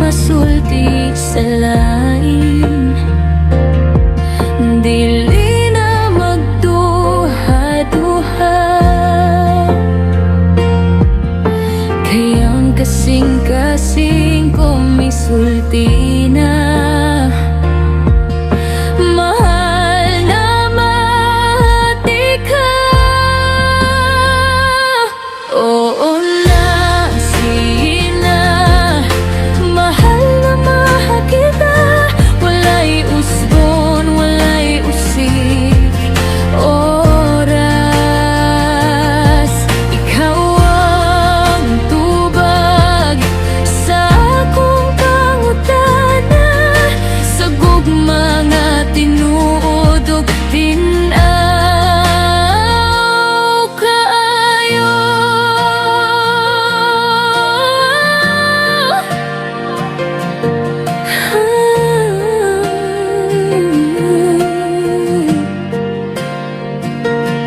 masulti sa lain, dili na magduha-duha. Kayang kasing-kasing ko misulti na.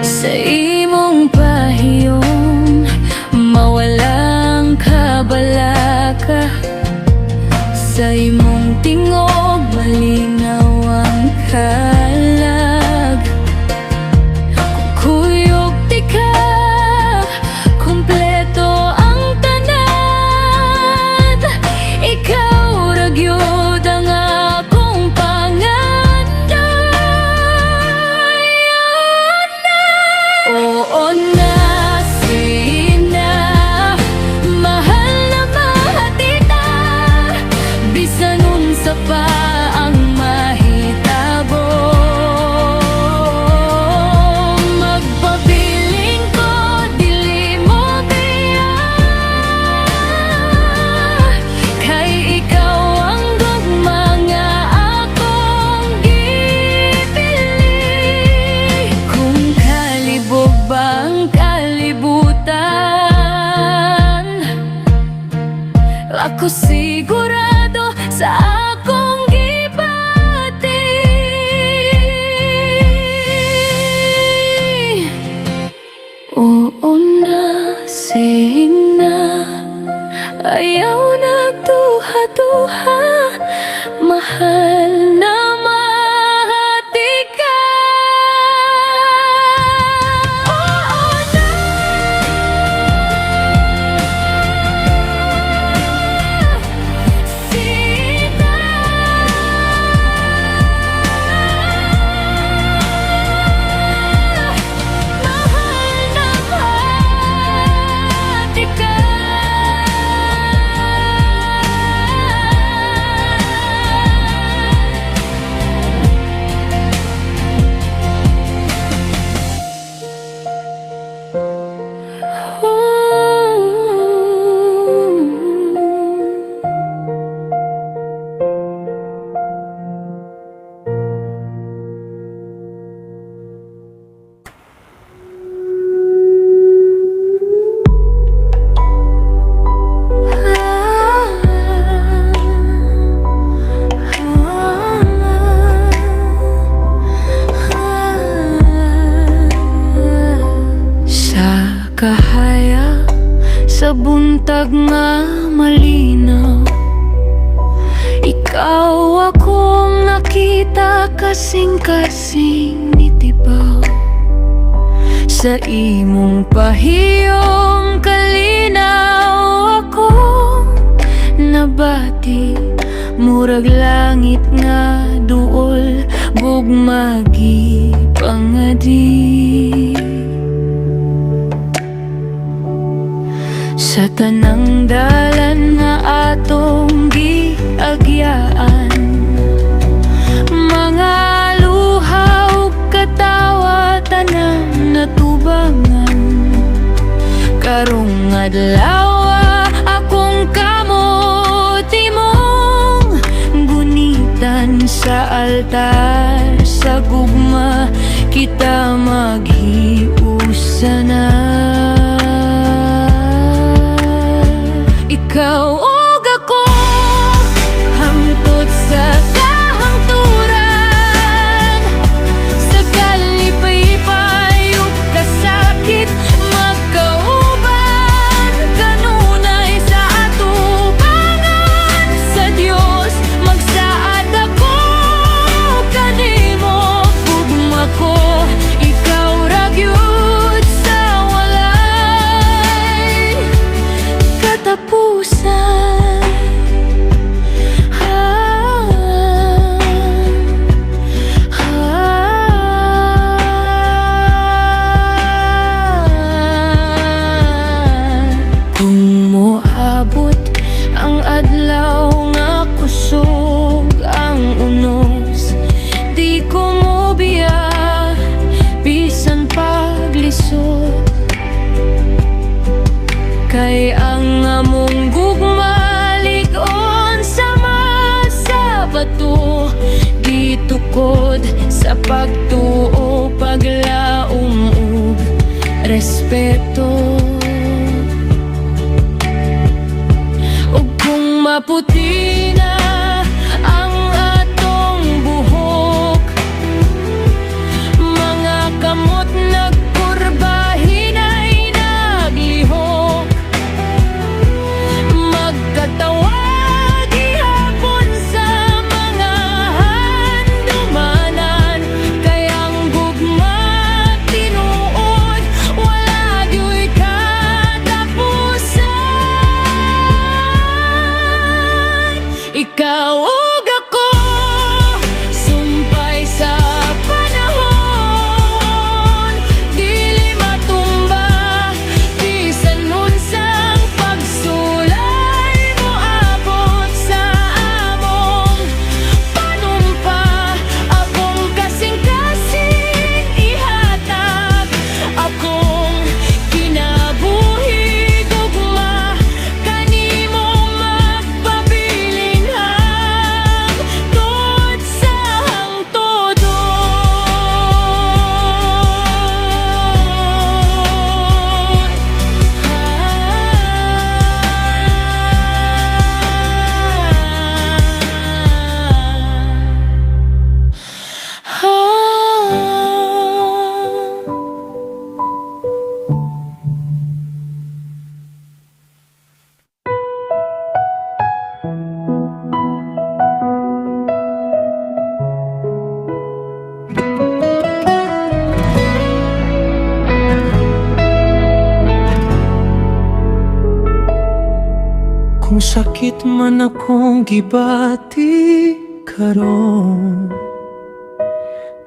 Sa imong pahiyong mawalang kabalaka, sa imong tingog malinaw ang kalag. Kung kuyog di ka, kumpleto ang tanan. Ikaw ragyod ang akong oo na, sina, mahal na mahatita. Bisan unsa pa ang mahitabo, magpabiling ko, dili mo kaya. Kay ikaw ang gugma nga akong gipili. Kung kalibog ba ang kalibutan, ako sigurado sa akong gibati. Oo na, say na, ayaw nagduha-duha. Mahal na mahati ka. Oo na, sina, mahal na mahati ka. Kahaya sa buntag nga malinaw, ikaw akong nakita kasing-kasing nitibaw. Sa imong pahiyong kalinaw akong nabati, murag langit nga duol bugmagi pangadi. Sa tanang dalan nga atong giagyaan, mga luha ug katawa tanan natubangan. Karong adlaw akong kamot imong gunitan sa altar. Sa gugma kita maghiusa na. Ikaw ug ako hangtod sa kahangturan, sa kalipay-pay ug kasakit magkauban. Kanunay sa atubangan, sa sa pagtuo, paglaom ug respeto. Ug kung maputi na ang atong buhok, mga kamot nagkurba, hinay naglihok, magkatawag ihapon sa mga handumanan, kay ang gugma tinuod wala gyud katapusan. Ikaw ug ako sumpay sa panahon, dili matumba bisan unsang pagsulay moabot sa among panumpa. Akong kasing-kasing ihatag, akong kinabuhi gugma, kanimo magpabiling hangtod sa Kung sakit man akong gibati karon,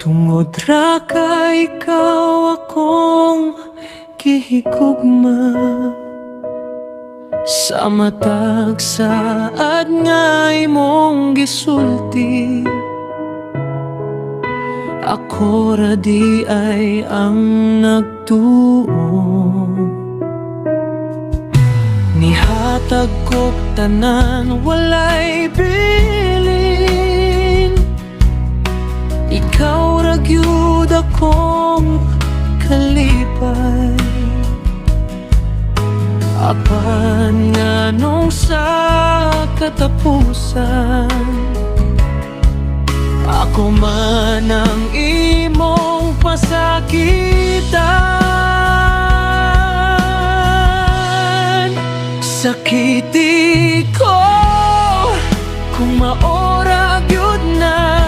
tungod ra ka ikaw akong gihigugma. Sa matag saad nga imong gisulti, ako ra di ay ang nagtuo. Nihatag ko'y tanan, walay bilin, ikaw ra gyud akong kalipay. Apan nga nung sa katapusan, ako man ang imong pasakitan. Sakiti ko kung maora gyud na,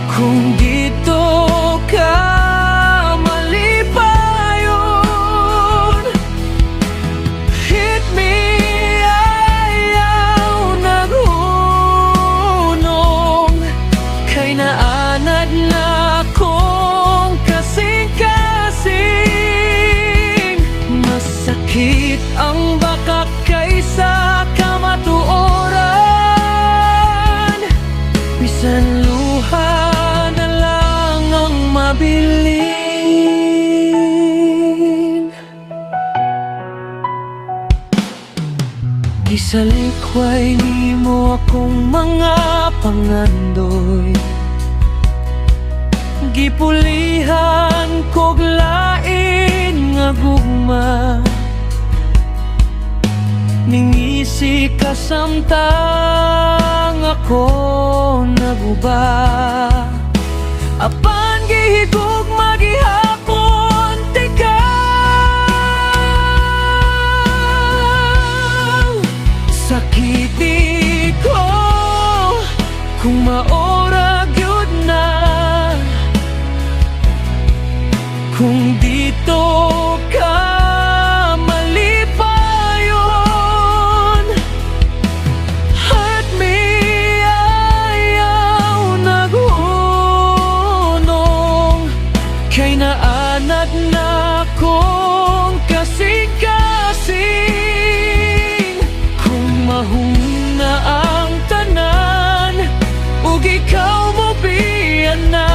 kung dito ka malipayon. Hit me, ayaw naghunong, kay naanad na akong kasing-kasing. Masakit ang bakak kaysa kamatuoran, bisan luha na lang ang mabilin. Gisalikway nimo akong mga pangandoy, gipulihan kog lain nga gugma, ningisi ka samtang ako naguba. Apan gihigugma gihapon tikaw. Sakiti ko kung maora gyud na, kung dito ka malipayon. Hurt me, ayaw naghunong, kay naanad na akong kasing-kasing. Kung mahuna ang tanan, ug ikaw mo biyan na,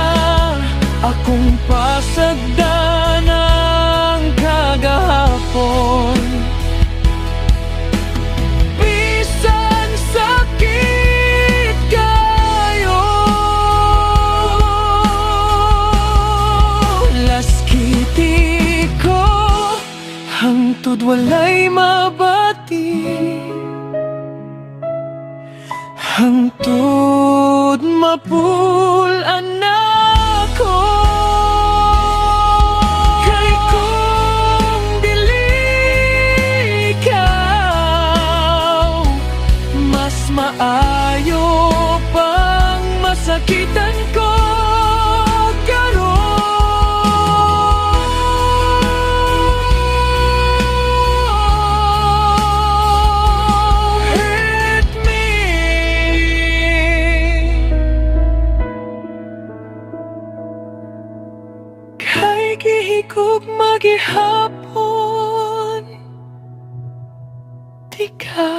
akong pasagdan ang kagahapon. Bisan sakit kayo, Hangtod mapulan ako kay kung dili ikaw, mas maayo pang masakitan ko karon. Hurt me kay gihigog magihapon di ka.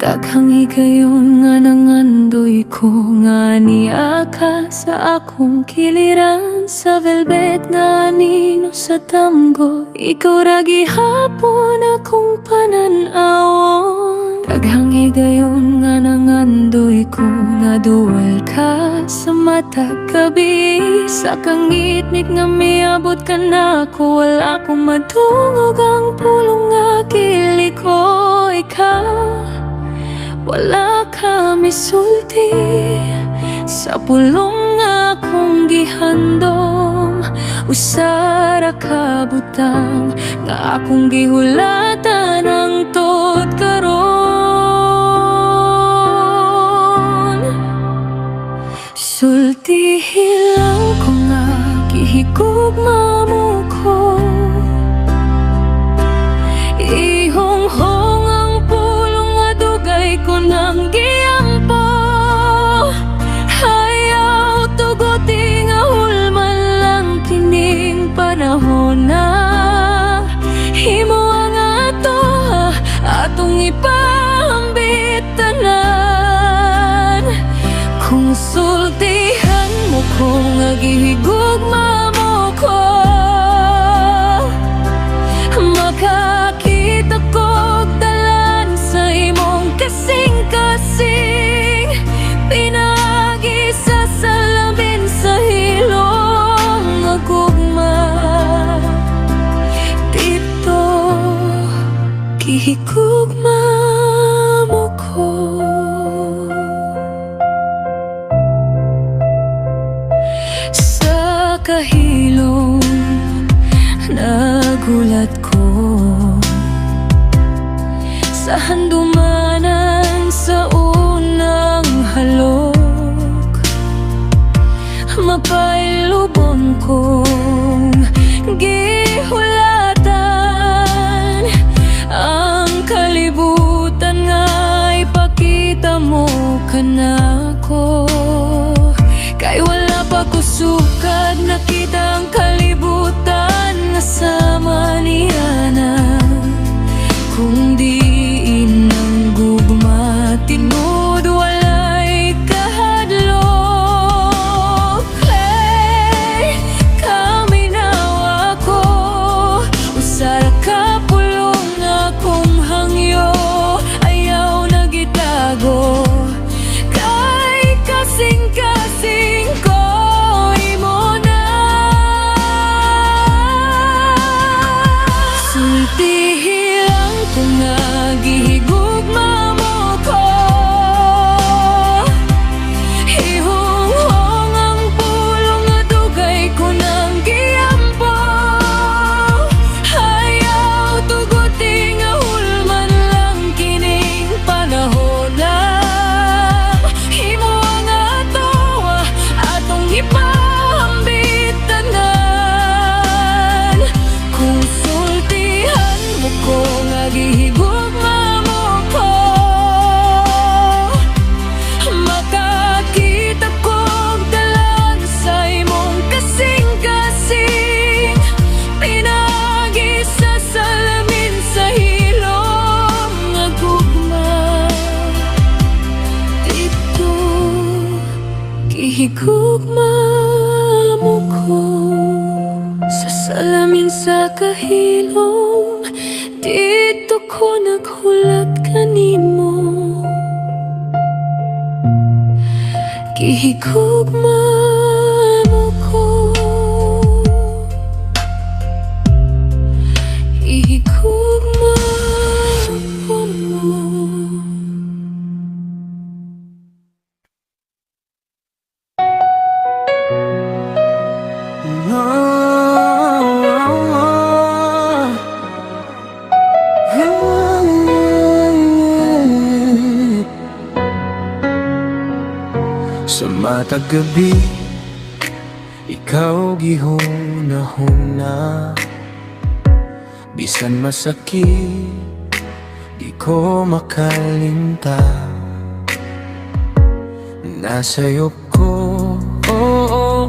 Daghang higayon nga nangandoy ko nga niya ka sa akong kiliran, sa velvet nga nino sa tamgo, ikaw ra gihapon akong pananawon. Daghang higayon nga nangandoy ko nga duwal ka sa mata gabi, sa kangitnik nga miabot ka na ko, wala akong madungog ang pulong nga kili ko. Ikaw wala ka misulti sa pulong nga akong gihandom, usara ka butang nga akong gihulatan ang tod karon. Sulti hilang ko nga gihigugma mo ko, ihonghong ang pulong nga dugay ko nang giyampo. Hayaw tuguti nga hulman lang kining panahon na himo ang ato atong ipahambit tanan. Kung sultihan mo ko nga gihigugma mo ko, makakita ko dalan sa imong kasing-kasing, pinagi sa salamin sa hilong nga gugma. Dito gihigugma mo ko. Sa kahilom nagulat ko, sa handumanan sa unang halok, mapailubong kong gihulatan ang kalibutan nga ipakita mo kanako. Kay wala pa ko sukad nakita ang kalibutan nga sama niya na, kung diin ang gugma tinud walay kahadlok. Hey, kami nawa ko, usara ka pulong akong hangyo, ayaw na gitago. Kay kasing-kasing ko imo na, sultihi lang ko nga gihigugma mo ko, higugma mo ko sa salamin sa kahilom. Dito ko naghulat kanimo, gihigugma mo ko, gihigugma ko mo. Sa matag gabi, ikaw gihuna-huna. Bisan masakit, di ko makalimta. Nasayop ko, oo,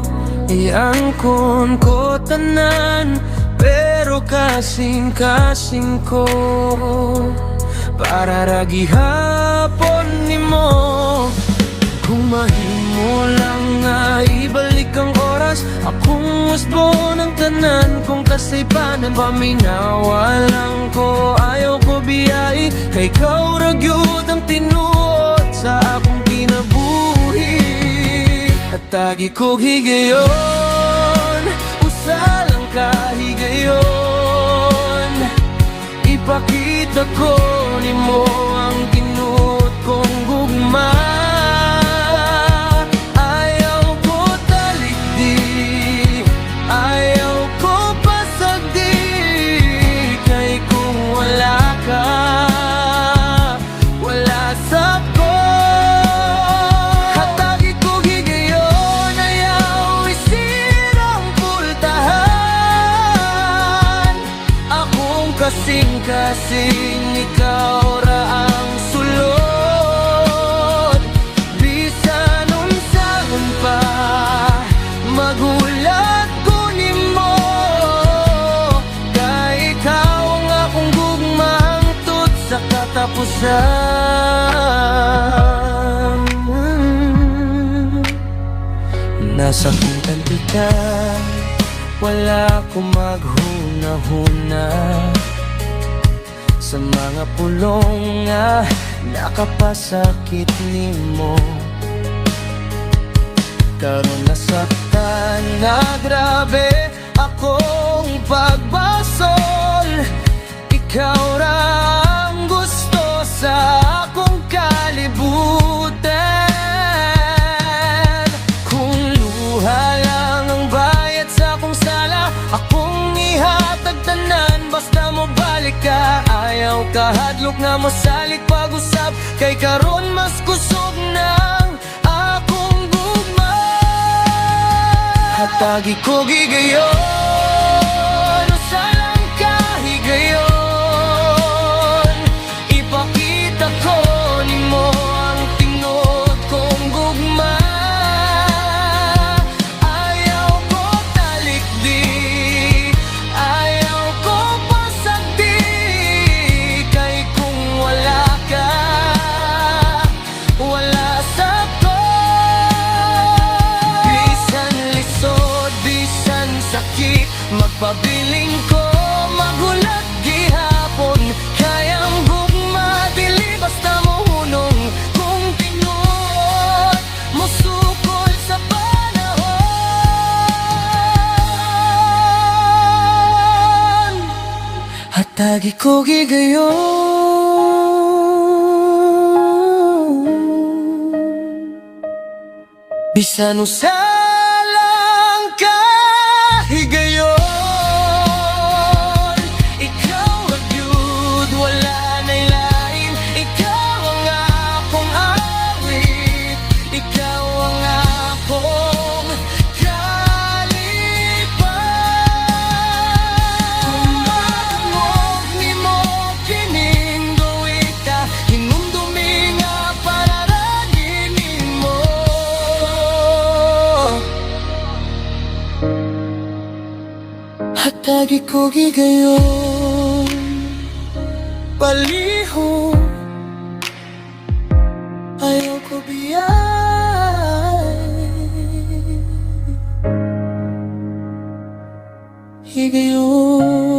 iangkon ko tanan. Pero kasing-kasing ko, para ra gihapon nimo. Kung mahimo lang nga ibalik ang oras, akong usbo ng tanan. Kung kasaypanan, paminawa lang ko. Ayaw ko biyay, kay ikaw ra gyud ang tinuod sa akong kinabuhi. At tagi ko higayon, usa lang ka higayon. Ipakita ko nimo ang tinuod kong gugma. Kasing ikaw ra ang sulod. Bisan unsaon pa magulat ko nimo, kay ikaw ang akong gugma hangtod sa katapusan. Nasakitan kita, wala ko maghuna-huna sa mga pulong nga nakapasakit nimo. Karon nasaktan na grabe akong pagbasol. Ikaw ra ang gusto sa akong kalibutan. Kung luha lang ang bayad sa akong sala, akong ihatag tanan basta mo balik ka. Ayaw kahadlok nga mosalig pag-usap, kay karon mas kusog ng akong gugma. Hatagi ko gigayon, usa lang ka higayon. Ipakita ko nimo ang tinuod kong gugma. Ayaw ko talikdi, ayaw ko pasagdi, kay kung wala ka, wala sa ko. Bisan lisod, bisan sakit, magpabiling ko, magulat gihapon. Kayang gugma, dili basta mo hunong. Kung tinuod, musukol sa panahon. Hatagi ko gigayon, bisan usa lang ka higayon. Ikaw ang yun, wala na'y lain. Ikaw ang akong awit, ikaw ang akong kalipan. Kumangog nimo kining gawita, hinumdumi nga pararangin nimo. Hatagi ko gigayon, palihog, ayaw ko biyay. higayon.